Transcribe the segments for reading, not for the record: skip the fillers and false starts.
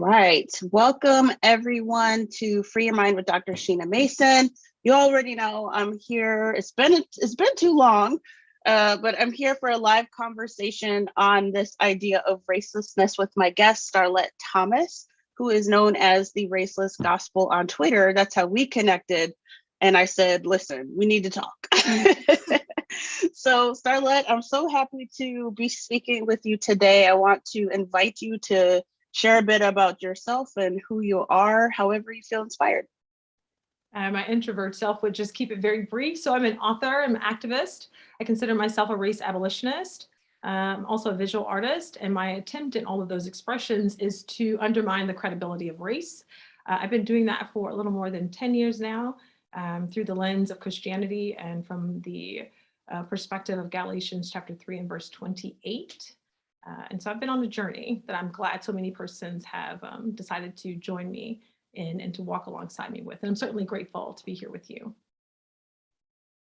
Right. Welcome everyone to Free Your Mind with Dr. Sheena Mason. You already know I'm here. It's been too long, but I'm here for a live conversation on this idea of racelessness with my guest, Starlette Thomas, who is known as the Raceless Gospel on Twitter. That's how we connected. And I said, listen, we need to talk. So Starlette, I'm so happy to be speaking with you today. I want to invite you to share a bit about yourself and who you are, however you feel inspired. My introvert self would just keep it very brief. So I'm an author, I'm an activist. I consider myself a race abolitionist. I'm also a visual artist, and my attempt in all of those expressions is to undermine the credibility of race. I've been doing that for a little more than 10 years now, through the lens of Christianity and from the perspective of Galatians chapter 3 and verse 28. And so I've been on a journey that I'm glad so many persons have decided to join me in and to walk alongside me with. And I'm certainly grateful to be here with you.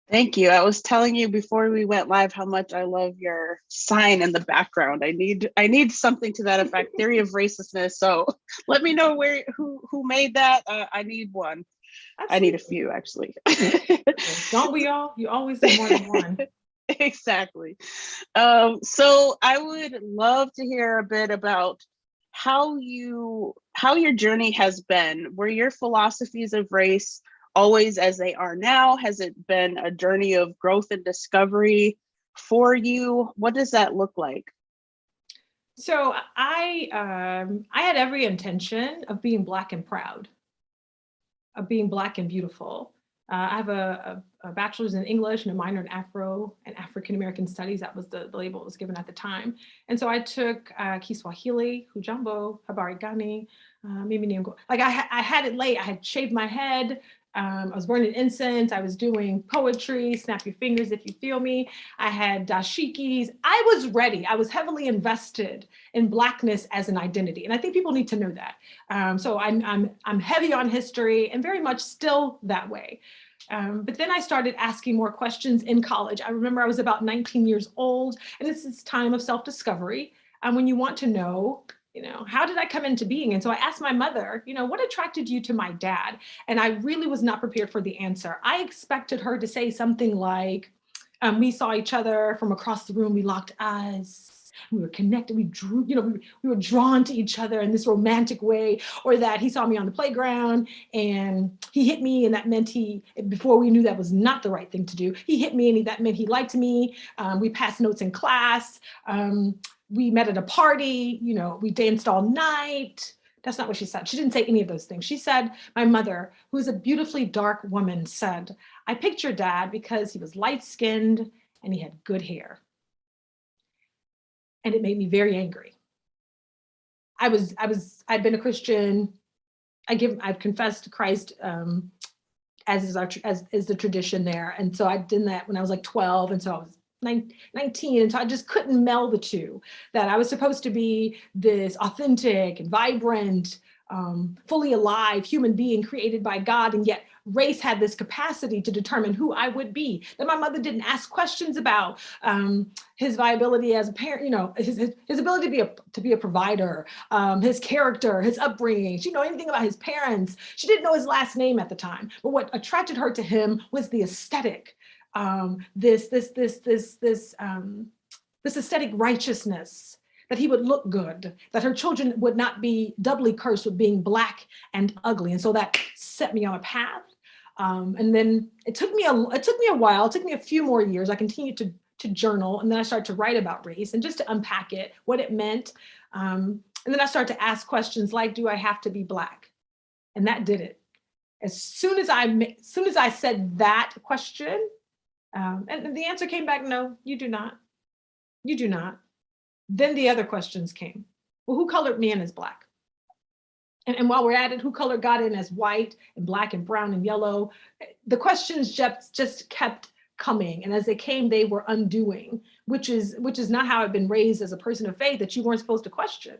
Thank you. I was telling you before we went live how much I love your sign in the background. I need something to that effect. Theory of Racelessness. So let me know who made that. I need one. Absolutely. I need a few actually. Don't we all? You always need more than one. Exactly. So I would love to hear a bit about how your journey has been. Were your philosophies of race always as they are now? Has it been a journey of growth and discovery for you? What does that look like? So I had every intention of being Black and proud, of being Black and beautiful. I have a bachelor's in English and a minor in Afro and African American studies. That was the label that was given at the time. And so I took Kiswahili, Hujambo, Habari Gani, Mimi Niungo. Like I had it late. I had shaved my head. I was burning incense. I was doing poetry, snap your fingers if you feel me. I had dashikis. I was ready. I was heavily invested in Blackness as an identity. And I think people need to know that. So I'm heavy on history and very much still that way. But then I started asking more questions in college. I remember I was about 19 years old, and it's this time of self-discovery when you want to know, how did I come into being? And so I asked my mother, what attracted you to my dad? And I really was not prepared for the answer. I expected her to say something like, we saw each other from across the room, we locked eyes. We were connected, we drew, we were drawn to each other in this romantic way, or that he saw me on the playground and he hit me, and that meant before we knew that was not the right thing to do, he hit me and that meant he liked me. We passed notes in class. We met at a party, we danced all night. That's not what she said. She didn't say any of those things. She said, my mother, who is a beautifully dark woman, said, I picked your dad because he was light-skinned and he had good hair. And it made me very angry. I'd been a Christian. I've confessed to Christ as is the tradition there. And so I did that when I was like 12. And so I was 19. And so I just couldn't meld the two, that I was supposed to be this authentic and vibrant, fully alive human being created by God. And yet race had this capacity to determine who I would be, that my mother didn't ask questions about his viability as a parent, his ability to be a provider, his character, his upbringing. She didn't know anything about his parents. She didn't know his last name at the time. But what attracted her to him was the aesthetic, this aesthetic righteousness, that he would look good, that her children would not be doubly cursed with being Black and ugly. And so that set me on a path. And then it took me a while. It took me a few more years. I continued to journal, and then I started to write about race and just to unpack it, what it meant. And then I started to ask questions like, do I have to be Black? And that did it. As soon as I said that question, and the answer came back, no, you do not. You do not. Then the other questions came. Well, who colored me in as Black? And while we're at it, who colored God in as white and Black and brown and yellow? The questions just kept coming. And as they came, they were undoing, which is not how I've been raised as a person of faith, that you weren't supposed to question,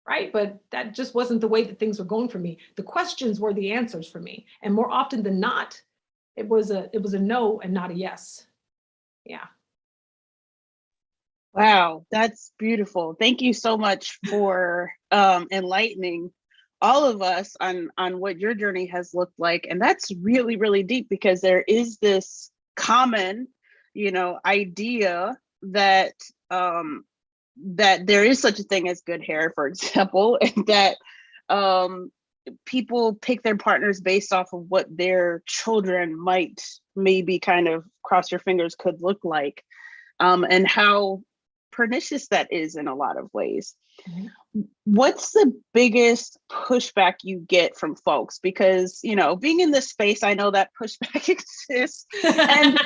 right? But that just wasn't the way that things were going for me. The questions were the answers for me. And more often than not, it was a no and not a yes. Yeah. Wow, that's beautiful. Thank you so much for enlightening all of us on what your journey has looked like. And that's really, really deep, because there is this common, idea that that there is such a thing as good hair, for example, and that people pick their partners based off of what their children might maybe kind of, cross your fingers, could look like, and how pernicious that is in a lot of ways. What's the biggest pushback you get from folks? Because, being in this space, I know that pushback exists. And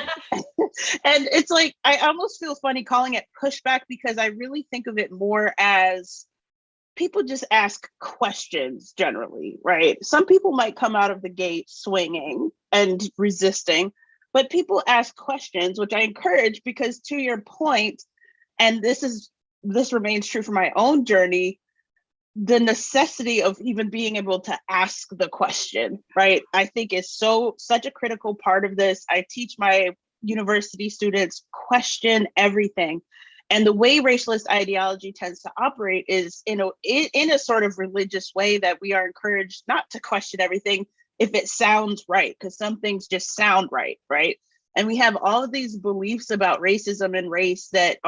and it's like, I almost feel funny calling it pushback, because I really think of it more as people just ask questions generally, right? Some people might come out of the gate swinging and resisting, but people ask questions, which I encourage, because to your point, and this remains true for my own journey, the necessity of even being able to ask the question, right, I think is such a critical part of this. I teach my university students, question everything. And the way racialist ideology tends to operate is in a sort of religious way, that we are encouraged not to question everything if it sounds right, because some things just sound right, right? And we have all of these beliefs about racism and race that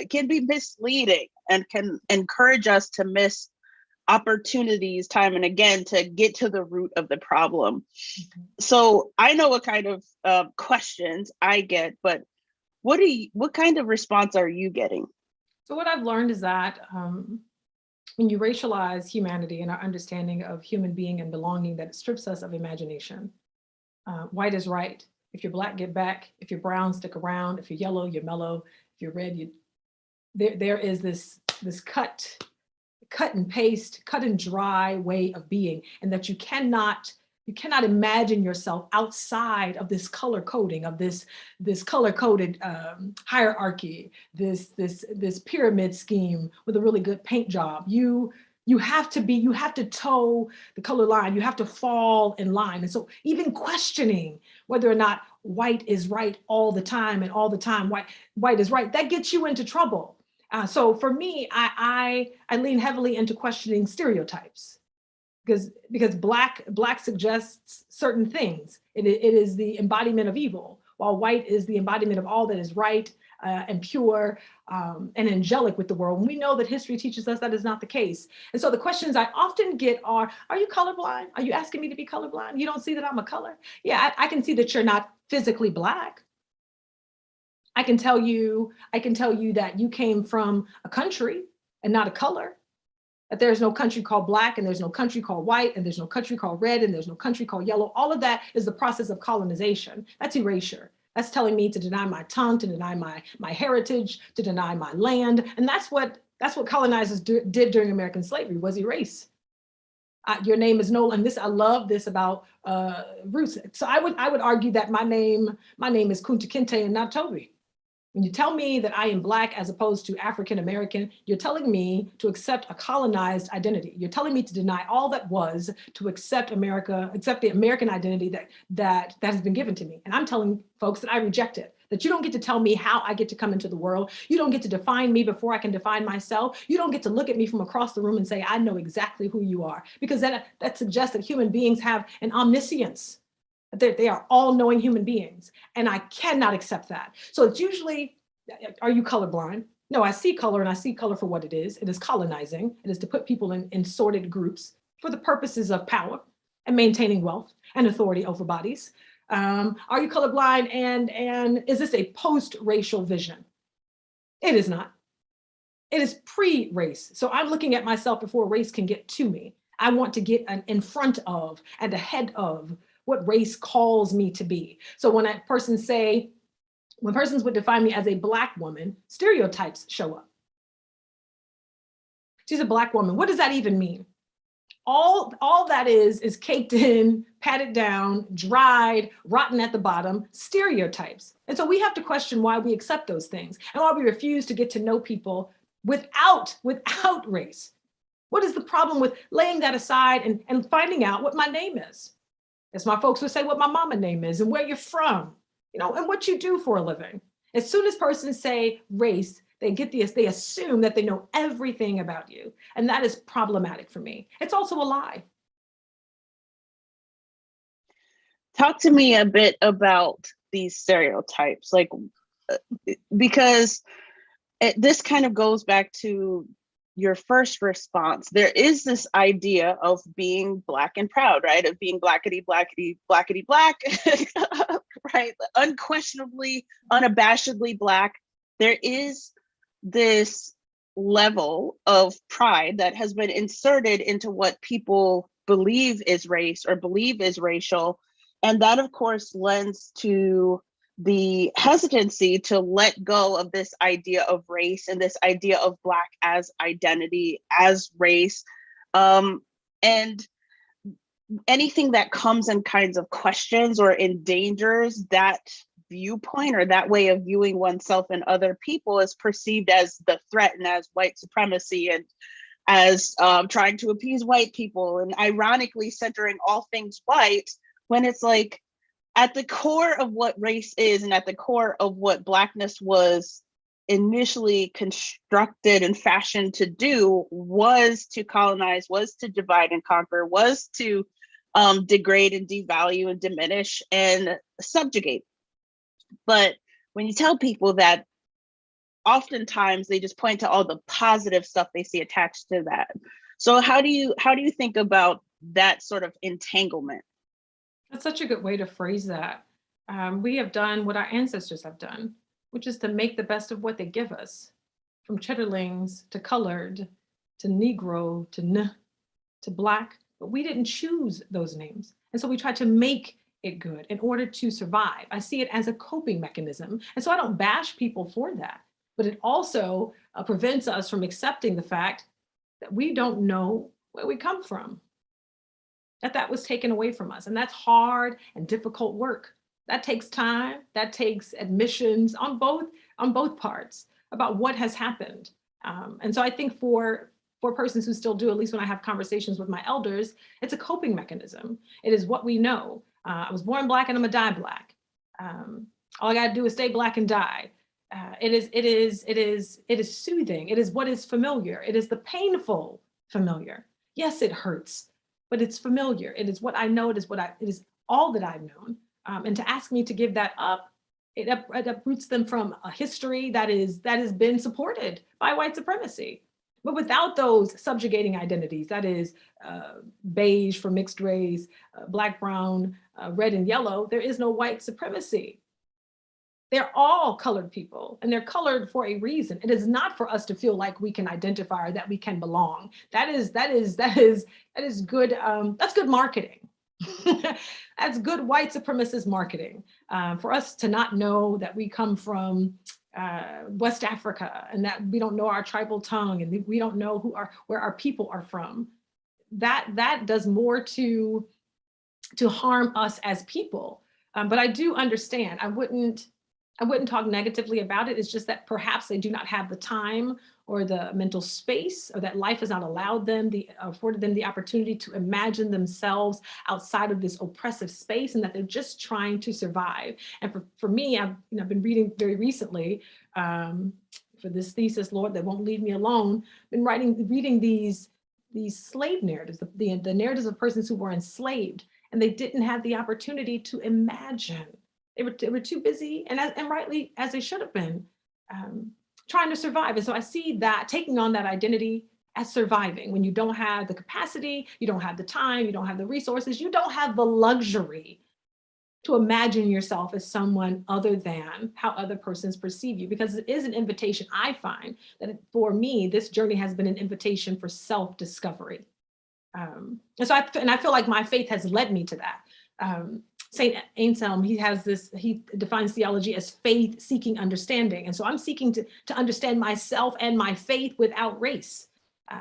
can be misleading and can encourage us to miss opportunities time and again to get to the root of the problem. So I know what kind of questions I get, but what kind of response are you getting? So what I've learned is that when you racialize humanity and our understanding of human being and belonging, that it strips us of imagination. White is right. If you're Black, get back. If you're brown, stick around. If you're yellow, you're mellow. If you're red, there is this cut and paste, cut and dry way of being, and that you cannot imagine yourself outside of this color coding, of this color coded hierarchy, this pyramid scheme with a really good paint job. You have to toe the color line. You have to fall in line. And so even questioning whether or not white is right all the time, and all the time white is right, that gets you into trouble. So for me, I lean heavily into questioning stereotypes, because black suggests certain things. It is the embodiment of evil, while white is the embodiment of all that is right and pure and angelic with the world. And we know that history teaches us that is not the case. And so the questions I often get are you colorblind? Are you asking me to be colorblind? You don't see that I'm a color? Yeah, I can see that you're not physically Black. I can tell you that you came from a country and not a color. That there's no country called Black, and there's no country called white, and there's no country called red, and there's no country called yellow. All of that is the process of colonization. That's erasure. That's telling me to deny my tongue, to deny my heritage, to deny my land. And that's what colonizers did during American slavery, was erase. Your name is no, and this, I love this about roots. So I would argue that my name is Kunta Kinte and not Toby. When you tell me that I am Black as opposed to African-American, you're telling me to accept a colonized identity. You're telling me to deny all that was, to accept the American identity that has been given to me. And I'm telling folks that I reject it, that you don't get to tell me how I get to come into the world. You don't get to define me before I can define myself. You don't get to look at me from across the room and say, I know exactly who you are, because that suggests that human beings have an omniscience. They are all-knowing human beings, and I cannot accept that. So it's usually, are you colorblind? No, I see color, and I see color for what it is. It is colonizing. It is to put people in sorted groups for the purposes of power and maintaining wealth and authority over bodies. Are you colorblind, and is this a post-racial vision? It is not. It is pre-race. So I'm looking at myself before race can get to me. I want to get in front of and ahead of what race calls me to be. So when persons would define me as a Black woman, stereotypes show up. She's a Black woman. What does that even mean? All that is caked in, patted down, dried, rotten at the bottom, stereotypes. And so we have to question why we accept those things and why we refuse to get to know people without race. What is the problem with laying that aside and finding out what my name is? As my folks would say, what my mama name is and where you're from, and what you do for a living. As soon as persons say race, they assume that they know everything about you. And that is problematic for me. It's also a lie. talk to me a bit about these stereotypes, like, because this kind of goes back to your first response. There is this idea of being Black and proud, right? Of being blackety, blackety, blackety, black, right? Unquestionably, unabashedly Black. There is this level of pride that has been inserted into what people believe is race or believe is racial. And that, of course, lends to the hesitancy to let go of this idea of race and this idea of Black as identity, as race. And anything that comes in kinds of questions or endangers that viewpoint or that way of viewing oneself and other people is perceived as the threat and as white supremacy and as trying to appease white people, and ironically centering all things white, when it's like, at the core of what race is and at the core of what Blackness was initially constructed and fashioned to do was to colonize, was to divide and conquer, was to degrade and devalue and diminish and subjugate. But when you tell people that, oftentimes they just point to all the positive stuff they see attached to that. So how do you think about that sort of entanglement? That's such a good way to phrase that. We have done what our ancestors have done, which is to make the best of what they give us, from chitterlings to colored, to Negro, to Black, but we didn't choose those names. And so we tried to make it good in order to survive. I see it as a coping mechanism. And so I don't bash people for that, but it also prevents us from accepting the fact that we don't know where we come from, that was taken away from us. And that's hard and difficult work. That takes time, that takes admissions on both parts about what has happened. And so I think for persons who still do, at least when I have conversations with my elders, it's a coping mechanism. It is what we know. I was born Black and I'm gonna die Black. All I gotta do is stay Black and die. It is soothing. It is what is familiar. It is the painful familiar. Yes, it hurts, but it's familiar. It is what I know. It is all that I've known. And to ask me to give that up, it uproots them from a history that has been supported by white supremacy. But without those subjugating identities, that is beige for mixed race, Black, brown, red, and yellow, there is no white supremacy. They're all colored people, and they're colored for a reason. It is not for us to feel like we can identify or that we can belong. That is good. That's good marketing. That's good white supremacist marketing. For us to not know that we come from West Africa and that we don't know our tribal tongue and we don't know where our people are from. That does more to harm us as people. But I do understand. I wouldn't talk negatively about it. It's just that perhaps they do not have the time or the mental space, or that life has not afforded them the opportunity to imagine themselves outside of this oppressive space, and that they're just trying to survive. And for me, I've been reading very recently for this thesis, Lord, that won't leave me alone, been reading these slave narratives, the narratives of persons who were enslaved, and they didn't have the opportunity to imagine. They were too busy, and rightly as they should have been, trying to survive. And so I see that taking on that identity as surviving, when you don't have the capacity, you don't have the time, you don't have the resources, you don't have the luxury to imagine yourself as someone other than how other persons perceive you. Because it is an invitation. I find that for me, this journey has been an invitation for self-discovery. And I feel like my faith has led me to that. Saint Anselm, he defines theology as faith seeking understanding. And so I'm seeking to understand myself and my faith without race.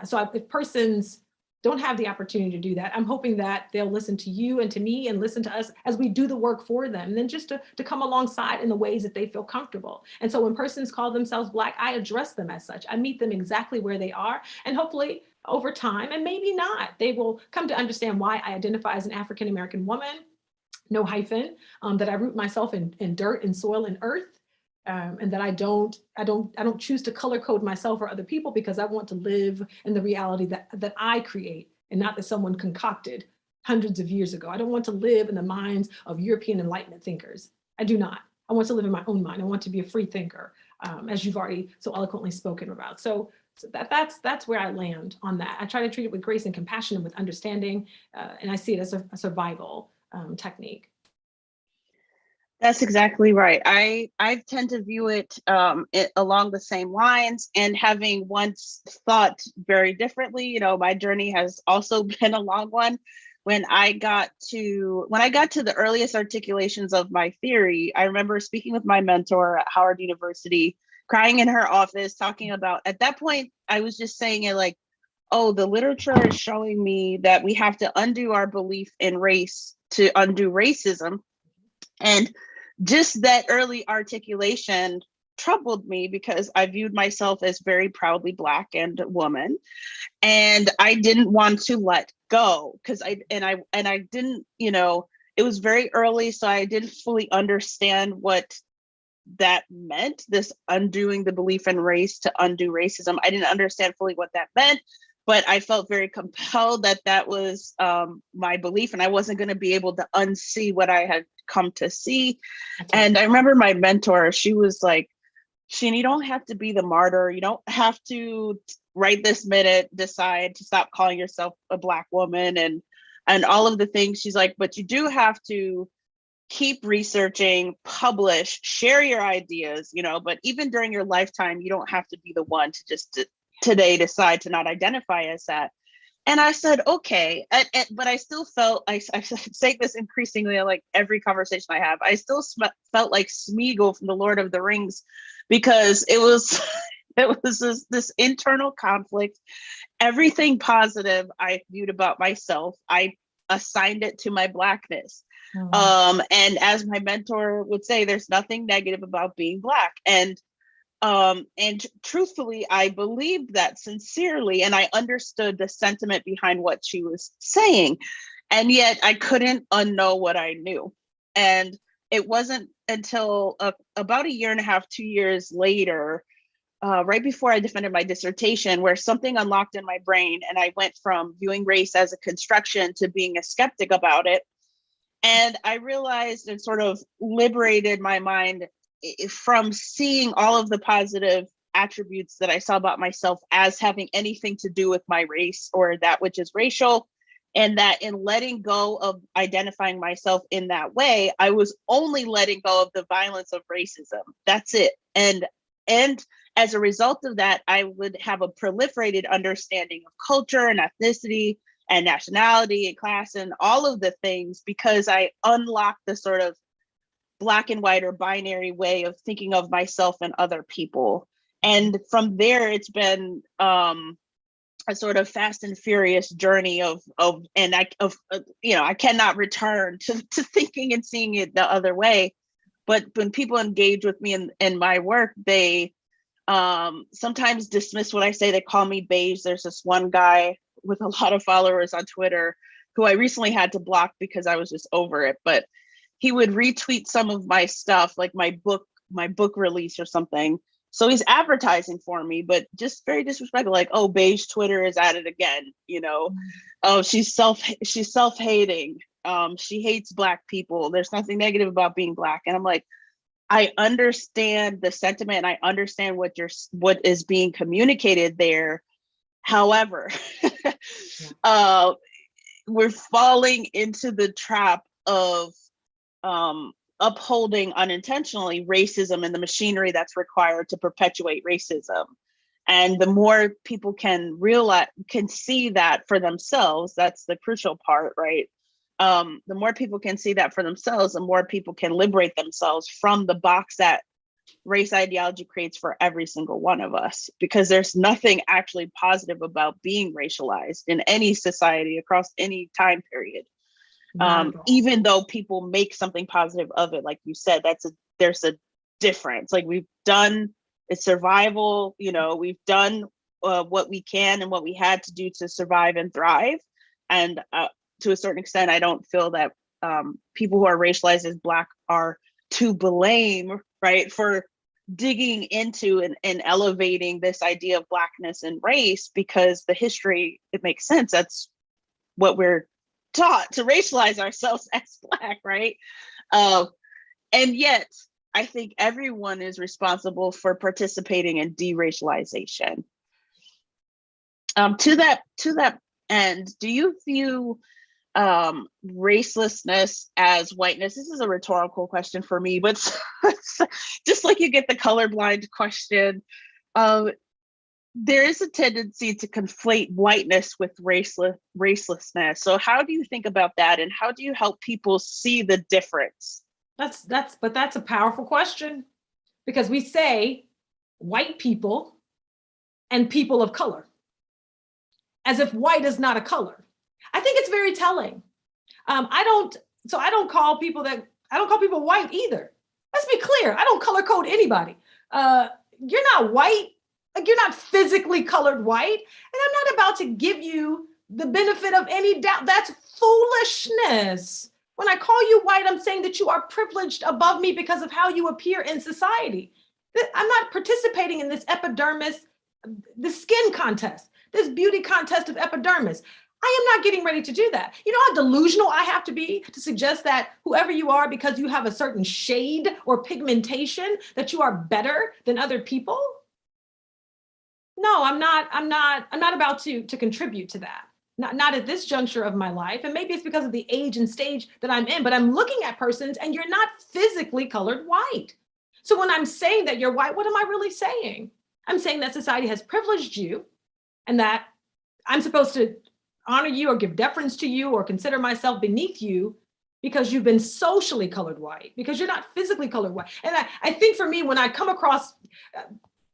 So if persons don't have the opportunity to do that, I'm hoping that they'll listen to you and to me and listen to us as we do the work for them. And then just to come alongside in the ways that they feel comfortable. And so when persons call themselves Black, I address them as such. I meet them exactly where they are. And hopefully over time, and maybe not, they will come to understand why I identify as an African-American woman, no hyphen, that I root myself in dirt and soil and earth, and that I don't choose to color code myself or other people, because I want to live in the reality that I create and not that someone concocted hundreds of years ago. I don't want to live in the minds of European Enlightenment thinkers. I do not. I want to live in my own mind. I want to be a free thinker, as you've already so eloquently spoken about. So that's where I land on that. I try to treat it with grace and compassion and with understanding, and I see it as a survival technique. That's exactly right. I tend to view it, along the same lines, and having once thought very differently. You know, my journey has also been a long one. When I got to the earliest articulations of my theory, I remember speaking with my mentor at Howard University, crying in her office, talking about, at that point, I was just saying it like, oh, the literature is showing me that we have to undo our belief in race to undo racism. And just that early articulation troubled me because I viewed myself as very proudly Black and a woman, and I didn't want to let go because I didn't, you know, it was very early, so I didn't fully understand what that meant, this undoing the belief in race to undo racism. I didn't understand fully what that meant, but I felt very compelled that that was my belief, and I wasn't going to be able to unsee what I had come to see. And I remember my mentor, she was like, Sheena, you don't have to be the martyr. You don't have to right this minute decide to stop calling yourself a Black woman and all of the things. She's like, but you do have to keep researching, publish, share your ideas, you know, but even during your lifetime, you don't have to be the one to just today decide to not identify as that. And I said, okay, but I still felt, I say this increasingly, like every conversation I have, I still felt like Smeagol from the Lord of the Rings, because it was, it was this internal conflict. Everything positive I viewed about myself, I assigned it to my Blackness. And as my mentor would say, there's nothing negative about being Black. And truthfully, I believed that sincerely, and I understood the sentiment behind what she was saying. And yet I couldn't unknow what I knew. And it wasn't until about a year and a half, 2 years later, right before I defended my dissertation, where something unlocked in my brain, and I went from viewing race as a construction to being a skeptic about it. And I realized and sort of liberated my mind from seeing all of the positive attributes that I saw about myself as having anything to do with my race or that which is racial. And that in letting go of identifying myself in that way, I was only letting go of the violence of racism. That's it. And as a result of that, I would have a proliferated understanding of culture and ethnicity and nationality and class and all of the things, because I unlocked the sort of Black and white or binary way of thinking of myself and other people. And from there, it's been a sort of fast and furious journey you know, I cannot return to thinking and seeing it the other way. But when people engage with me in my work, they sometimes dismiss what I say. They call me beige. There's this one guy with a lot of followers on Twitter who I recently had to block because I was just over it. But he would retweet some of my stuff, like my book release or something. So he's advertising for me, but just very disrespectful, like, oh, beige Twitter is at it again, you know. Oh, she's self-hating. She hates Black people. There's nothing negative about being Black. And I'm like, I understand the sentiment and I understand what is being communicated there. However, we're falling into the trap of upholding unintentionally racism and the machinery that's required to perpetuate racism. And the more people can see that for themselves, that's the crucial part, right? The more people can see that for themselves, the more people can liberate themselves from the box that race ideology creates for every single one of us, because there's nothing actually positive about being racialized in any society across any time period. Even though people make something positive of it, like you said, there's a difference. Like it's survival, you know, we've done what we can and what we had to do to survive and thrive. And to a certain extent, I don't feel that people who are racialized as Black are to blame, right, for digging into and elevating this idea of Blackness and race, because the history, it makes sense. That's what we're taught to racialize ourselves as Black, right? And yet, I think everyone is responsible for participating in deracialization. To that end, do you view racelessness as whiteness? This is a rhetorical question for me, but just like you get the colorblind question, there is a tendency to conflate whiteness with racelessness. So how do you think about that, and how do you help people see the difference? That's a powerful question, because we say white people and people of color, as if white is not a color. I think it's very telling. I don't call people white either. Let's be clear. I don't color code anybody. You're not white. Like, you're not physically colored white. And I'm not about to give you the benefit of any doubt. That's foolishness. When I call you white, I'm saying that you are privileged above me because of how you appear in society. I'm not participating in this epidermis, the skin contest, this beauty contest of epidermis. I am not getting ready to do that. You know how delusional I have to be to suggest that whoever you are, because you have a certain shade or pigmentation, that you are better than other people? No, I'm not about to contribute to that. Not at this juncture of my life. And maybe it's because of the age and stage that I'm in, but I'm looking at persons and you're not physically colored white. So when I'm saying that you're white, what am I really saying? I'm saying that society has privileged you and that I'm supposed to honor you or give deference to you or consider myself beneath you because you've been socially colored white, because you're not physically colored white. And I think for me, when I come across,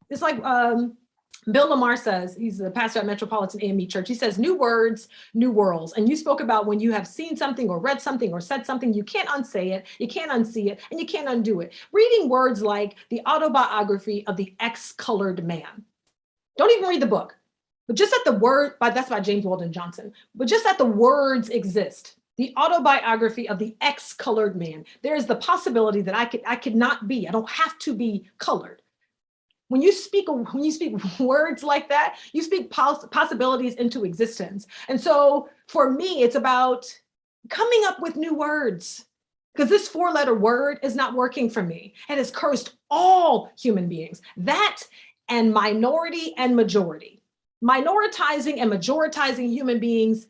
it's like, Bill Lamar says, he's the pastor at Metropolitan AME Church. He says, new words, new worlds. And you spoke about when you have seen something or read something or said something, you can't unsay it, you can't unsee it, and you can't undo it. Reading words like the autobiography of the X-colored man. Don't even read the book, but just that the word, that's by James Weldon Johnson, but just that the words exist. The autobiography of the X-colored man. There is the possibility that I could not be, I don't have to be colored. When you speak words like that, you speak possibilities into existence. And so for me, it's about coming up with new words, because this 4-letter word is not working for me. It has cursed all human beings, that and minority and majority. Minoritizing and majoritizing human beings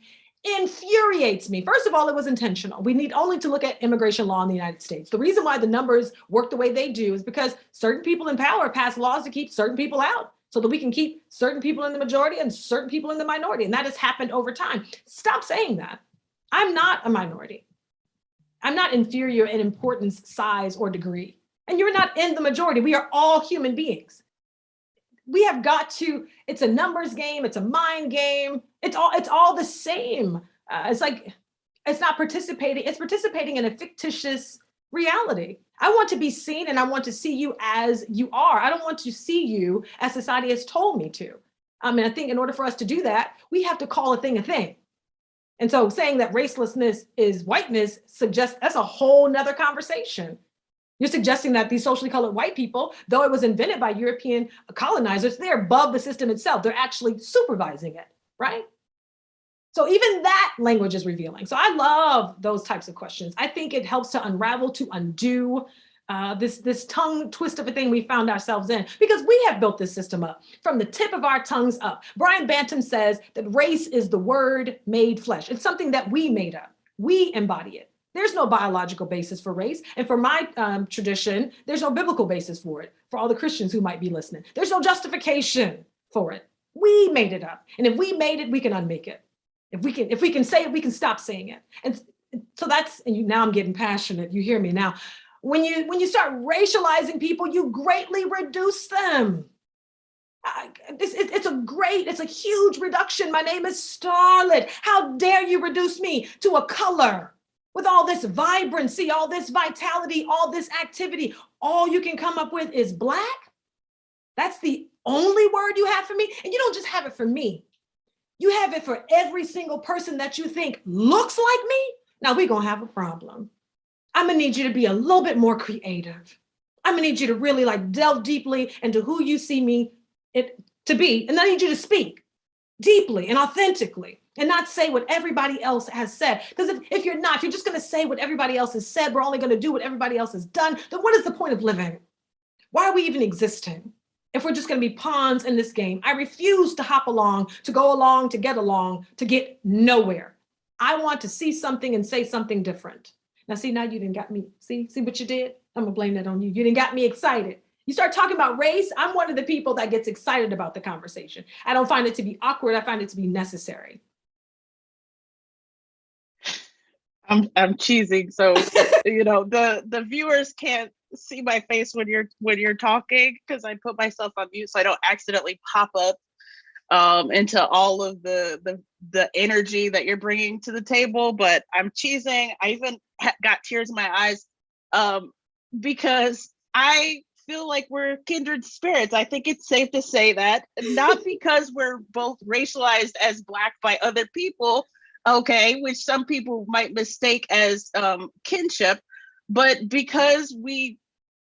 infuriates me. First of all, it was intentional. We need only to look at immigration law in the United States. The reason why the numbers work the way they do is because certain people in power pass laws to keep certain people out so that we can keep certain people in the majority and certain people in the minority. And that has happened over time. Stop saying that. I'm not a minority. I'm not inferior in importance, size, or degree. And you're not in the majority. We are all human beings. We have got to, it's a numbers game, it's a mind game, it's all the same. It's like, it's not participating, it's participating in a fictitious reality. I want to be seen and I want to see you as you are. I don't want to see you as society has told me to. And I think in order for us to do that, we have to call a thing a thing. And so saying that racelessness is whiteness suggests that's a whole nother conversation. You're suggesting that these socially colored white people, though it was invented by European colonizers, they're above the system itself. They're actually supervising it, right? So even that language is revealing. So I love those types of questions. I think it helps to unravel, to undo this tongue twist of a thing we found ourselves in, because we have built this system up from the tip of our tongues up. Brian Bantam says that race is the word made flesh. It's something that we made up. We embody it. There's no biological basis for race. And for my tradition, there's no biblical basis for it. For all the Christians who might be listening, there's no justification for it. We made it up. And if we made it, we can unmake it. If we can say it, we can stop saying it. And so that's, now I'm getting passionate. You hear me now. When you start racializing people, you greatly reduce them. It's a huge reduction. My name is Starlette. How dare you reduce me to a color? With all this vibrancy, all this vitality, all this activity, all you can come up with is Black? That's the only word you have for me? And you don't just have it for me. You have it for every single person that you think looks like me? Now we're gonna have a problem. I'm gonna need you to be a little bit more creative. I'm gonna need you to really delve deeply into who you see me to be. And I need you to speak deeply and authentically. and not say what everybody else has said. Because if you're not, if you're just going to say what everybody else has said, we're only going to do what everybody else has done, then what is the point of living? Why are we even existing if we're just going to be pawns in this game? I refuse to hop along, to go along, to get nowhere. I want to see something and say something different. Now, see, now you didn't got me. See what you did? I'm going to blame that on you. You didn't got me excited. You start talking about race, I'm one of the people that gets excited about the conversation. I don't find it to be awkward. I find it to be necessary. I'm cheesing, so the viewers can't see my face when you're talking because I put myself on mute so I don't accidentally pop up into all of the energy that you're bringing to the table. But I'm cheesing. I even got tears in my eyes because I feel like we're kindred spirits. I think it's safe to say that, not because we're both racialized as Black by other people, okay, which some people might mistake as kinship, but because we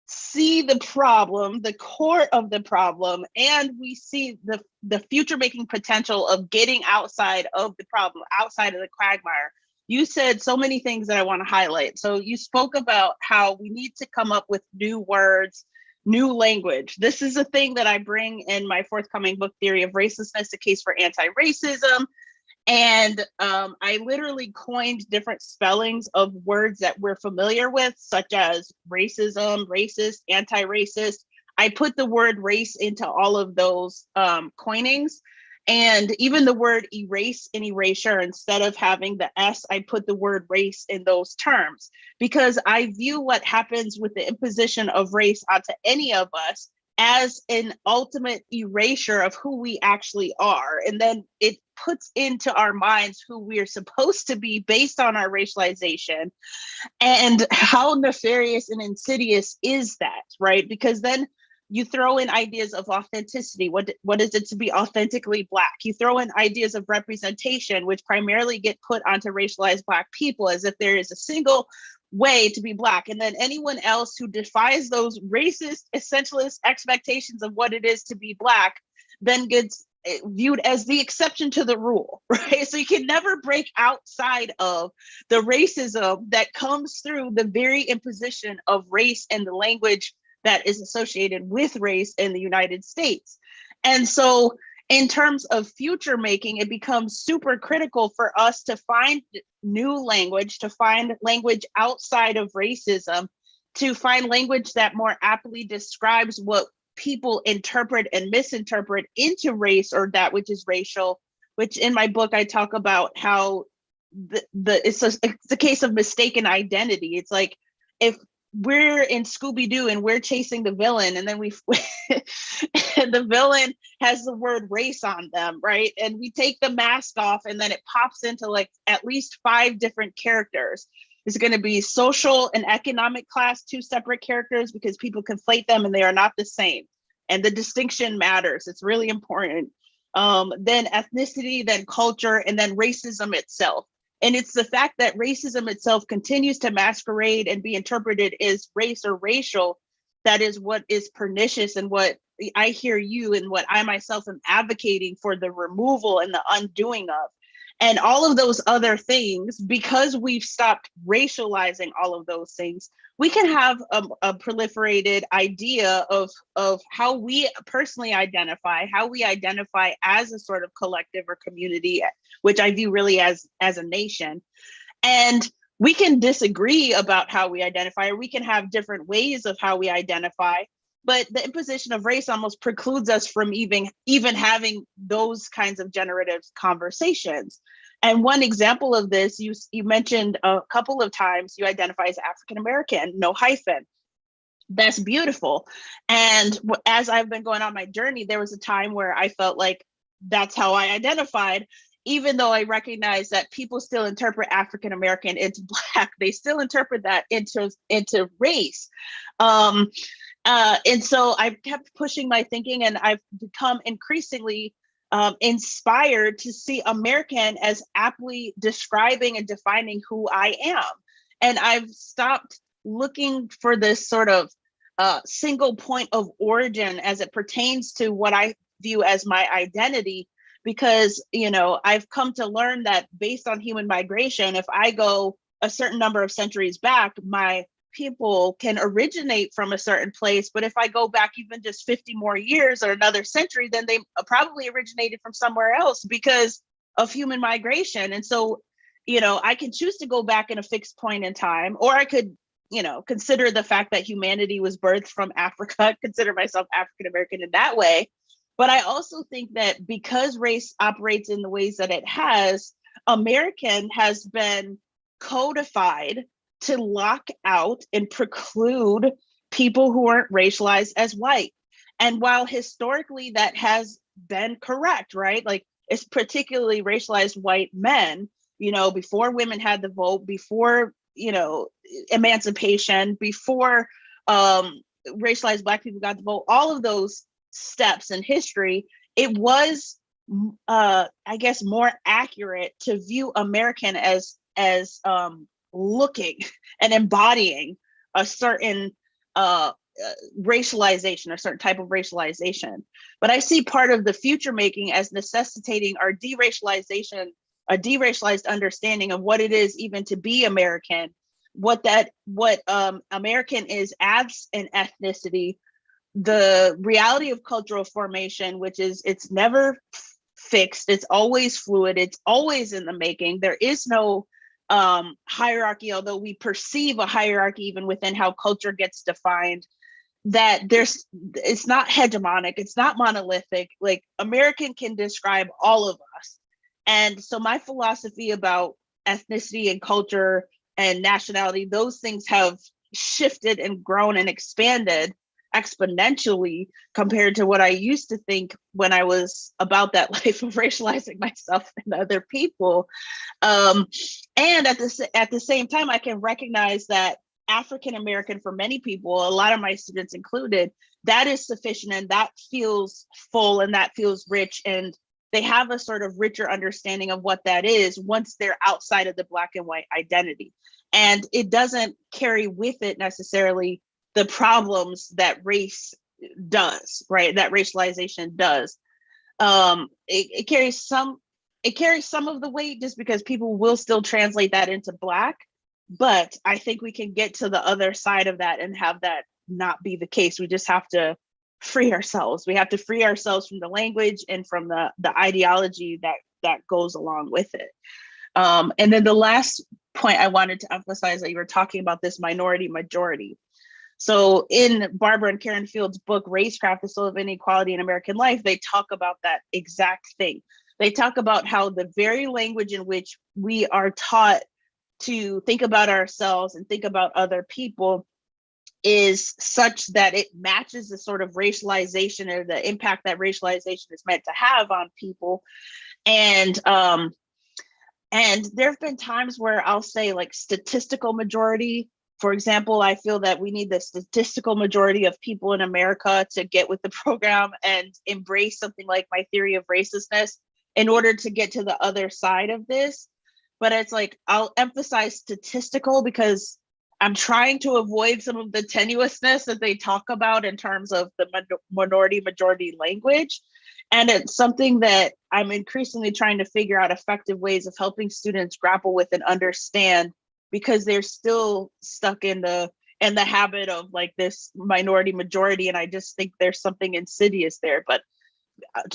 see the problem, the core of the problem, and we see the future making potential of getting outside of the problem, outside of the quagmire. You said so many things that I want to highlight. So you spoke about how we need to come up with new words, new language. This is a thing that I bring in my forthcoming book, Theory of Racelessness, A Case for Anti-Racism. And I literally coined different spellings of words that we're familiar with, such as racism, racist, anti-racist. I put the word race into all of those coinings. And even the word erase and erasure, instead of having the S, I put the word race in those terms, because I view what happens with the imposition of race onto any of us as an ultimate erasure of who we actually are. And then it puts into our minds who we're supposed to be based on our racialization. And how nefarious and insidious is that, right? Because then you throw in ideas of authenticity. What is it to be authentically Black? You throw in ideas of representation, which primarily get put onto racialized Black people as if there is a single way to be Black. And then anyone else who defies those racist, essentialist expectations of what it is to be Black then gets viewed as the exception to the rule, right? So you can never break outside of the racism that comes through the very imposition of race and the language that is associated with race in the United States. And so in terms of future making, it becomes super critical for us to find new language, to find language outside of racism, to find language that more aptly describes what people interpret and misinterpret into race or that which is racial, which in my book, I talk about how it's a case of mistaken identity. It's like, if we're in Scooby-Doo and we're chasing the villain, and then and the villain has the word race on them, right? And we take the mask off and then it pops into like at least 5 different characters. It's going to be social and economic class, 2 separate characters, because people conflate them and they are not the same. And the distinction matters. It's really important. Then ethnicity, then culture, and then racism itself. And it's the fact that racism itself continues to masquerade and be interpreted as race or racial that is what is pernicious, and what I hear you and what I myself am advocating for the removal and the undoing of. And all of those other things, because we've stopped racializing all of those things, we can have a proliferated idea of how we personally identify, how we identify as a sort of collective or community, which I view really as a nation. And we can disagree about how we identify, or we can have different ways of how we identify, but the imposition of race almost precludes us from even having those kinds of generative conversations. And one example of this, you mentioned a couple of times, you identify as African American, no hyphen. That's beautiful. And as I've been going on my journey, there was a time where I felt like that's how I identified, even though I recognize that people still interpret African American into Black. They still interpret that into race. And so I've kept pushing my thinking, and I've become increasingly inspired to see American as aptly describing and defining who I am. And I've stopped looking for this sort of single point of origin as it pertains to what I view as my identity, because, you know, I've come to learn that based on human migration, if I go a certain number of centuries back, my people can originate from a certain place. But if I go back even just 50 more years or another century, then they probably originated from somewhere else because of human migration. And so, you know, I can choose to go back in a fixed point in time, or I could, you know, consider the fact that humanity was birthed from Africa, consider myself African American in that way. But I also think that because race operates in the ways that it has, American has been codified to lock out and preclude people who aren't racialized as white. And while historically that has been correct, right? Like it's particularly racialized white men, you know, before women had the vote, before, you know, emancipation, before racialized Black people got the vote, all of those steps in history, it was, I guess, more accurate to view American as looking and embodying a certain racialization, a certain type of racialization. But I see part of the future making as necessitating our deracialization, a deracialized understanding of what it is even to be American, what American is as an ethnicity, the reality of cultural formation, which is it's never fixed, it's always fluid, it's always in the making. There is no hierarchy, although we perceive a hierarchy even within how culture gets defined, that it's not hegemonic, it's not monolithic. Like American can describe all of us. And so my philosophy about ethnicity and culture and nationality, those things have shifted and grown and expanded exponentially compared to what I used to think when I was about that life of racializing myself and other people. And at the same time, I can recognize that African American, for many people, a lot of my students included, that is sufficient and that feels full and that feels rich, and they have a sort of richer understanding of what that is once they're outside of the Black and white identity. And it doesn't carry with it necessarily the problems that race does, right? That racialization does. It carries some of the weight just because people will still translate that into Black, but I think we can get to the other side of that and have that not be the case. We just have to free ourselves. We have to free ourselves from the language and from the ideology that goes along with it. And then the last point I wanted to emphasize, that you were talking about this minority majority. So in Barbara and Karen Field's book, Racecraft, The Soul of Inequality in American Life, they talk about that exact thing. They talk about how the very language in which we are taught to think about ourselves and think about other people is such that it matches the sort of racialization or the impact that racialization is meant to have on people. And there have been times where I'll say like statistical majority. For example, I feel that we need the statistical majority of people in America to get with the program and embrace something like my theory of racelessness in order to get to the other side of this. But it's like, I'll emphasize statistical because I'm trying to avoid some of the tenuousness that they talk about in terms of the minority majority language. And it's something that I'm increasingly trying to figure out effective ways of helping students grapple with and understand, because they're still stuck in the habit of like this minority majority. And I just think there's something insidious there. But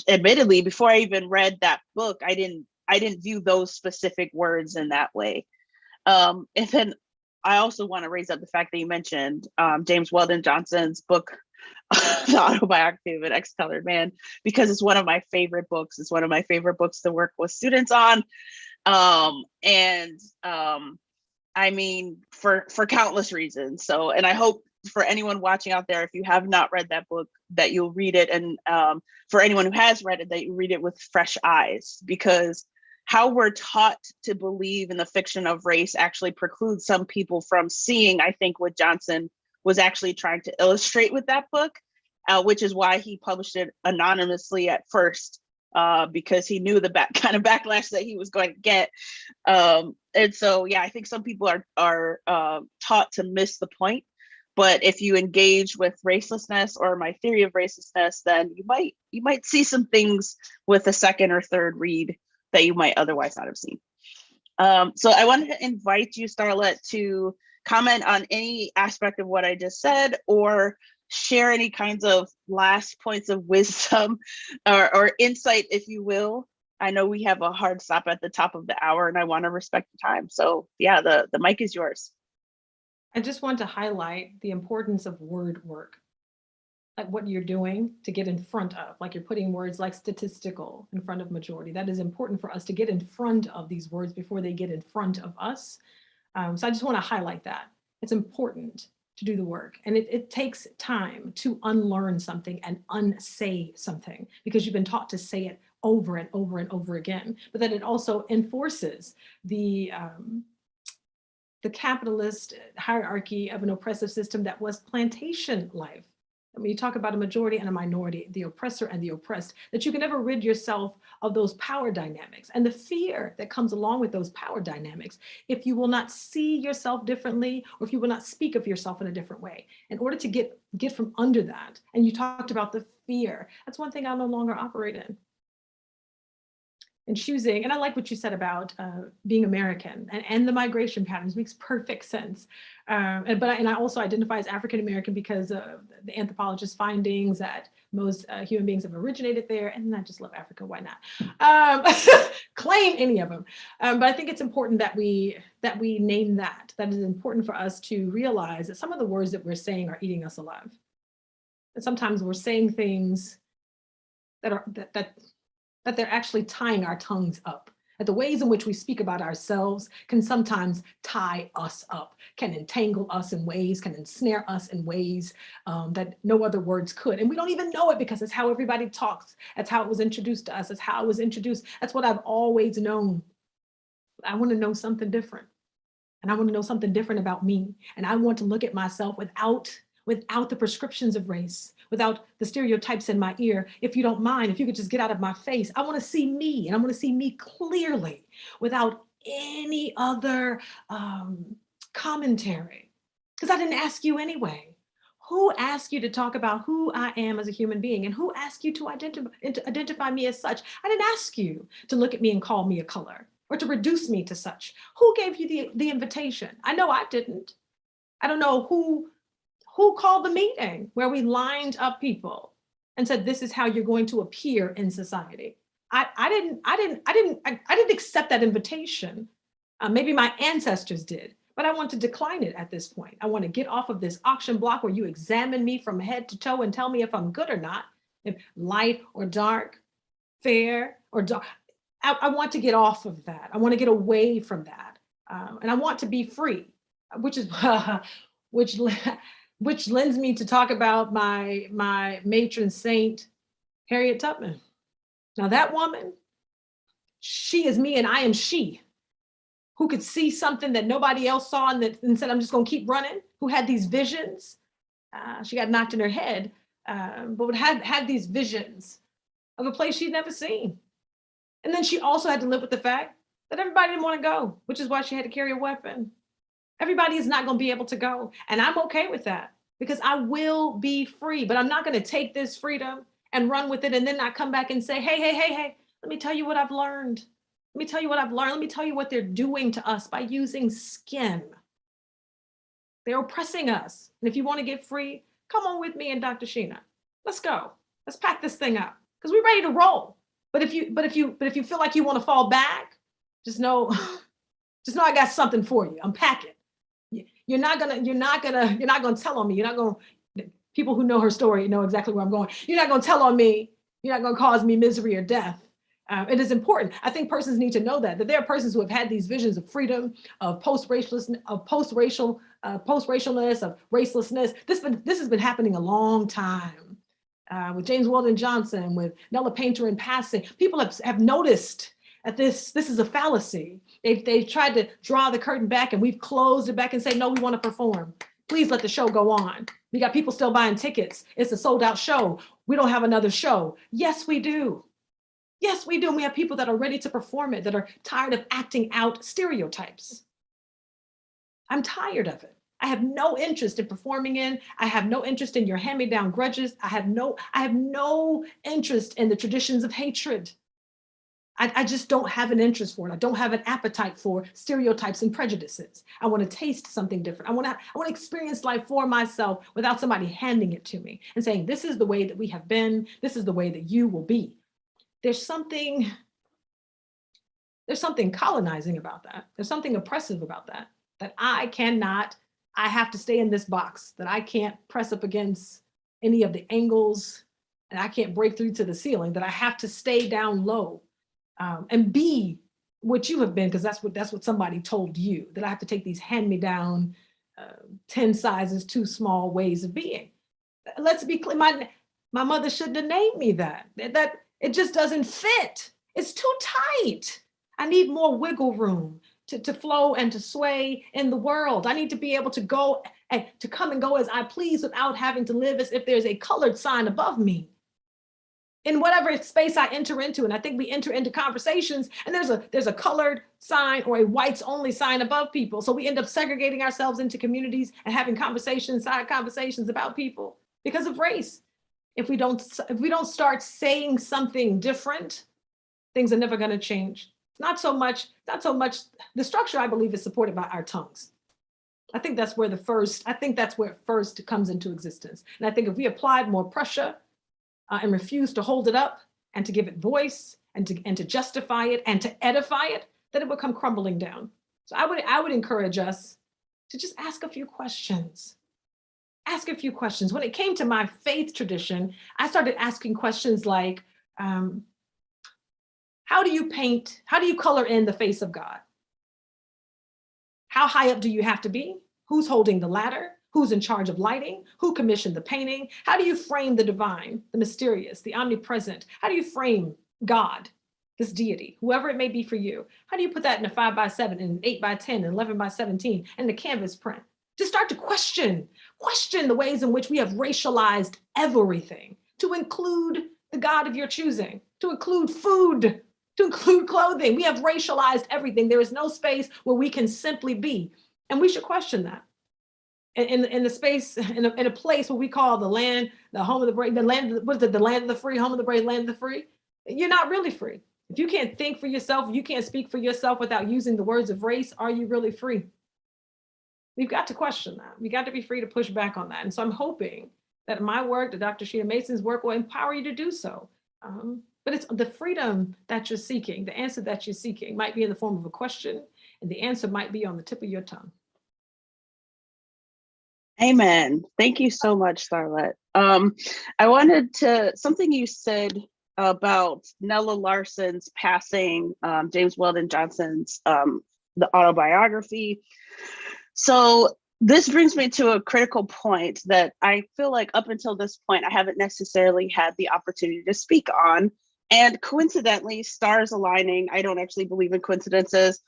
admittedly, before I even read that book, I didn't view those specific words in that way. And then I also want to raise up the fact that you mentioned James Weldon Johnson's book, The Autobiography of an Ex-Colored Man, because it's one of my favorite books. It's one of my favorite books to work with students on. I mean, for countless reasons. So, and I hope for anyone watching out there, if you have not read that book, that you'll read it. And for anyone who has read it, that you read it with fresh eyes, because how we're taught to believe in the fiction of race actually precludes some people from seeing, I think, what Johnson was actually trying to illustrate with that book, which is why he published it anonymously at first, because he knew the kind of backlash that he was going to get. And so, yeah, I think some people are taught to miss the point But if you engage with racelessness or my theory of racelessness, then you might see some things with a second or third read that you might otherwise not have seen. So I wanted to invite you, Starlette, to comment on any aspect of what I just said, or share any kinds of last points of wisdom or insight, if you will. I know we have a hard stop at the top of the hour and I want to respect the time. So yeah, the mic is yours. I just want to highlight the importance of word work, like what you're doing to get in front of, like you're putting words like statistical in front of majority. That is important for us to get in front of these words before they get in front of us. So I just want to highlight that. It's important to do the work. And it takes time to unlearn something and unsay something, because you've been taught to say it over and over and over again. But then it also enforces the capitalist hierarchy of an oppressive system that was plantation life. I mean, you talk about a majority and a minority, the oppressor and the oppressed, that you can never rid yourself of those power dynamics and the fear that comes along with those power dynamics if you will not see yourself differently, or if you will not speak of yourself in a different way. In order to get from under that, and you talked about the fear, that's one thing I no longer operate in. And choosing, and I like what you said about being American and the migration patterns, makes perfect sense. And I also identify as African American because of the anthropologist's findings that most human beings have originated there. And I just love Africa, why not? Claim any of them. But I think it's important that we name that. That is important for us to realize that some of the words that we're saying are eating us alive. And sometimes we're saying things that they're actually tying our tongues up. That the ways in which we speak about ourselves can sometimes tie us up, can entangle us in ways, can ensnare us in ways that no other words could. And we don't even know it because it's how everybody talks. That's how it was introduced to us. That's how it was introduced. That's what I've always known. I want to know something different. And I want to know something different about me. And I want to look at myself without the prescriptions of race, without the stereotypes in my ear. If you don't mind, if you could just get out of my face, I want to see me, and I want to see me clearly without any other commentary, because I didn't ask you anyway. Who asked you to talk about who I am as a human being? And who asked you to identify me as such? I didn't ask you to look at me and call me a color or to reduce me to such. Who gave you the invitation? I know I didn't. I don't know who called the meeting where we lined up people and said, this is how you're going to appear in society. I didn't accept that invitation. Maybe my ancestors did, but I want to decline it at this point. I want to get off of this auction block where you examine me from head to toe and tell me if I'm good or not, if light or dark, fair or dark. I want to get off of that. I want to get away from that. And I want to be free, which is, which lends me to talk about my matron saint, Harriet Tubman. Now that woman, she is me and I am she, who could see something that nobody else saw and said, I'm just gonna keep running, who had these visions. She got knocked in her head, but had these visions of a place she'd never seen. And then she also had to live with the fact that everybody didn't want to go, which is why she had to carry a weapon. Everybody is not going to be able to go. And I'm okay with that because I will be free, but I'm not going to take this freedom and run with it and then not come back and say, hey, let me tell you what I've learned. Let me tell you what I've learned. Let me tell you what they're doing to us by using skin. They're oppressing us. And if you want to get free, come on with me and Dr. Sheena. Let's go. Let's pack this thing up because we're ready to roll. But if you feel like you want to fall back, just know I got something for you. I'm packing. You're not gonna tell on me. You're not gonna. People who know her story know exactly where I'm going. You're not gonna tell on me. You're not gonna cause me misery or death. It is important. I think persons need to know that there are persons who have had these visions of freedom, of post-racialness, of post-racialness, of racelessness. This has been happening a long time. With James Weldon Johnson, with Nella Painter in passing, people have noticed that this is a fallacy. They've tried to draw the curtain back and we've closed it back and say, no, we want to perform. Please let the show go on. We got people still buying tickets. It's a sold out show. We don't have another show. Yes, we do. Yes, we do. And we have people that are ready to perform it, that are tired of acting out stereotypes. I'm tired of it. I have no interest in performing in. I have no interest in your hand-me-down grudges. I have no interest in the traditions of hatred. I just don't have an interest for it. I don't have an appetite for stereotypes and prejudices. I want to taste something different. I want to experience life for myself without somebody handing it to me and saying, this is the way that we have been. This is the way that you will be. There's something colonizing about that. There's something oppressive about that, that I have to stay in this box, that I can't press up against any of the angles, and I can't break through to the ceiling, that I have to stay down low. And be what you have been, because that's what somebody told you, that I have to take these hand-me-down 10 sizes too small ways of being. Let's be clear, my mother shouldn't have named me that. That it just doesn't fit. It's too tight. I need more wiggle room to flow and to sway in the world. I need to be able to go and to come and go as I please without having to live as if there's a colored sign above me. In whatever space I enter into, and I think we enter into conversations and there's a colored sign or a whites only sign above people. So we end up segregating ourselves into communities and having side conversations about people because of race. If we don't start saying something different, things are never going to change. Not so much. The structure, I believe, is supported by our tongues. I think that's where it first comes into existence. And I think if we applied more pressure and refuse to hold it up and to give it voice and to justify it and to edify it, then it would come crumbling down. So I would encourage us to just ask a few questions. Ask a few questions. When it came to my faith tradition, I started asking questions like, how do you color in the face of God? How high up do you have to be? Who's holding the ladder? Who's in charge of lighting? Who commissioned the painting? How do you frame the divine, the mysterious, the omnipresent? How do you frame God, this deity, whoever it may be for you? How do you put that in a 5x7, and an 8x10, and 11x17, and the canvas print? Just start to question the ways in which we have racialized everything, to include the God of your choosing, to include food, to include clothing. We have racialized everything. There is no space where we can simply be. And we should question that. In the space, in a place where we call the land, the home of the brave, the land of the free, home of the brave, land of the free, you're not really free. If you can't think for yourself, if you can't speak for yourself without using the words of race, are you really free? We've got to question that. We got to be free to push back on that. And so I'm hoping that my work, that Dr. Sheena Mason's work, will empower you to do so. But it's the freedom that you're seeking, the answer that you're seeking might be in the form of a question, and the answer might be on the tip of your tongue. Amen. Thank you so much, Starlette. I wanted something you said about Nella Larson's passing, James Weldon Johnson's, the autobiography. So this brings me to a critical point that I feel like up until this point, I haven't necessarily had the opportunity to speak on. And coincidentally, stars aligning, I don't actually believe in coincidences.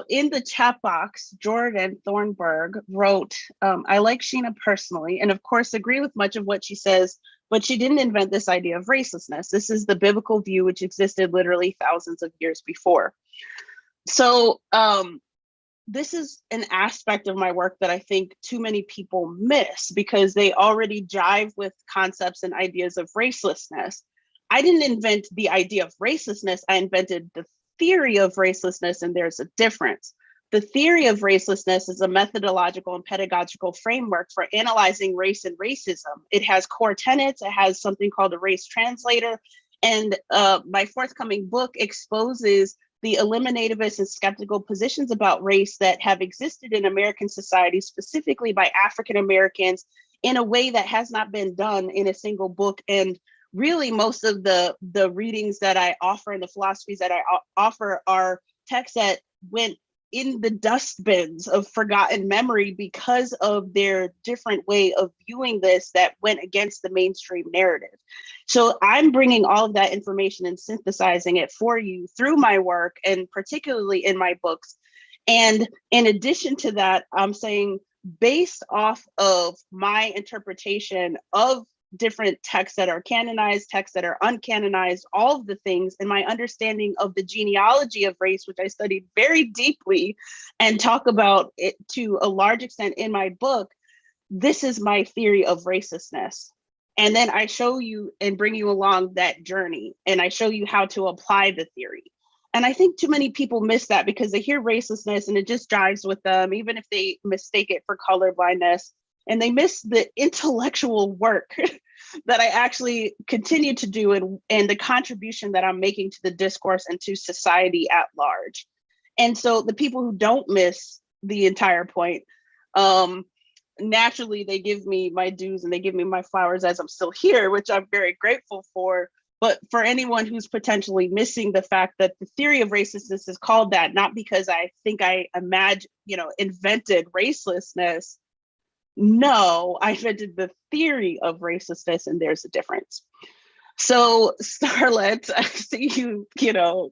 In the chat box, Jordan Thornburg wrote, I like Sheena personally, and of course agree with much of what she says, but she didn't invent this idea of racelessness. This is the biblical view which existed literally thousands of years before. So this is an aspect of my work that I think too many people miss because they already jive with concepts and ideas of racelessness. I didn't invent the idea of racelessness, I invented the theory of racelessness, and there's a difference. The theory of racelessness is a methodological and pedagogical framework for analyzing race and racism. It has core tenets, it has something called a race translator, and my forthcoming book exposes the eliminativist and skeptical positions about race that have existed in American society, specifically by African Americans, in a way that has not been done in a single book. And really most of the readings that I offer and the philosophies that I offer are texts that went in the dustbins of forgotten memory because of their different way of viewing this that went against the mainstream narrative. So I'm bringing all of that information and synthesizing it for you through my work, and particularly in my books. And in addition to that, I'm saying, based off of my interpretation of different texts that are canonized, texts that are uncanonized, all of the things, and my understanding of the genealogy of race, which I studied very deeply and talk about it to a large extent in my book. This is my theory of racelessness. And then I show you and bring you along that journey, and I show you how to apply the theory. And I think too many people miss that because they hear racelessness and it just jives with them, even if they mistake it for colorblindness. And they miss the intellectual work that I actually continue to do, and the contribution that I'm making to the discourse and to society at large. And so the people who don't miss the entire point, naturally they give me my dues and they give me my flowers as I'm still here, which I'm very grateful for. But for anyone who's potentially missing the fact that the theory of racelessness is called that, not because I think I invented racelessness. No, I invented the theory of racelessness, and there's a difference. So, Starlette, I see you, Speak on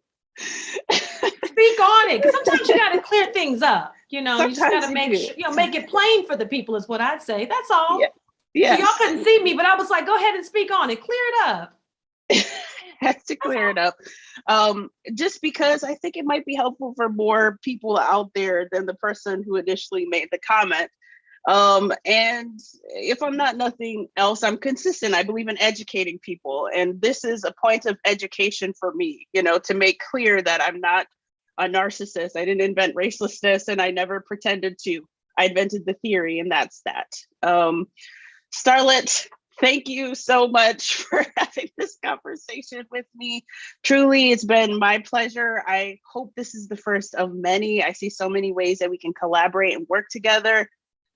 it, because sometimes you got to clear things up. You just got to make sure, make it plain for the people is what I'd say. That's all. Yeah. Yes. So y'all couldn't see me, but I was like, go ahead and speak on it. Clear it up. Has to clear it up. Just because I think it might be helpful for more people out there than the person who initially made the comment. And if I'm not nothing else, I'm consistent. I believe in educating people. And this is a point of education for me, to make clear that I'm not a narcissist. I didn't invent racelessness, and I never pretended to. I invented the theory, and that's that. Starlette, thank you so much for having this conversation with me. Truly, it's been my pleasure. I hope this is the first of many. I see so many ways that we can collaborate and work together.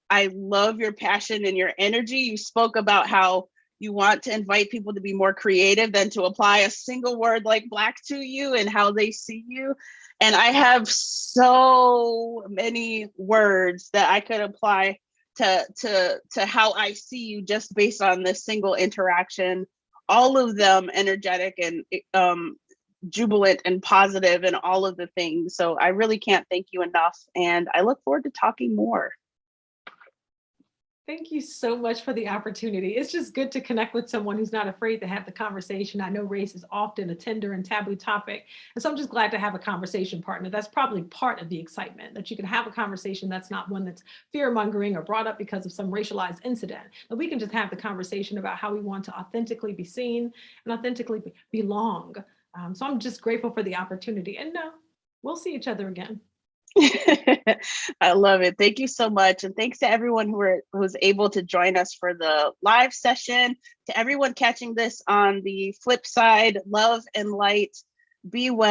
I love your passion and your energy. You spoke about how you want to invite people to be more creative than to apply a single word like Black to you and how they see you. And I have so many words that I could apply to how I see you just based on this single interaction, all of them energetic and jubilant and positive and all of the things. So I really can't thank you enough. And I look forward to talking more. Thank you so much for the opportunity. It's just good to connect with someone who's not afraid to have the conversation. I know race is often a tender and taboo topic. And so I'm just glad to have a conversation partner. That's probably part of the excitement, that you can have a conversation that's not one that's fear-mongering or brought up because of some racialized incident. But we can just have the conversation about how we want to authentically be seen and authentically belong. So I'm just grateful for the opportunity. And no, we'll see each other again. I love it. Thank you so much. And thanks to everyone who was able to join us for the live session. To everyone catching this on the flip side, love and light, be well.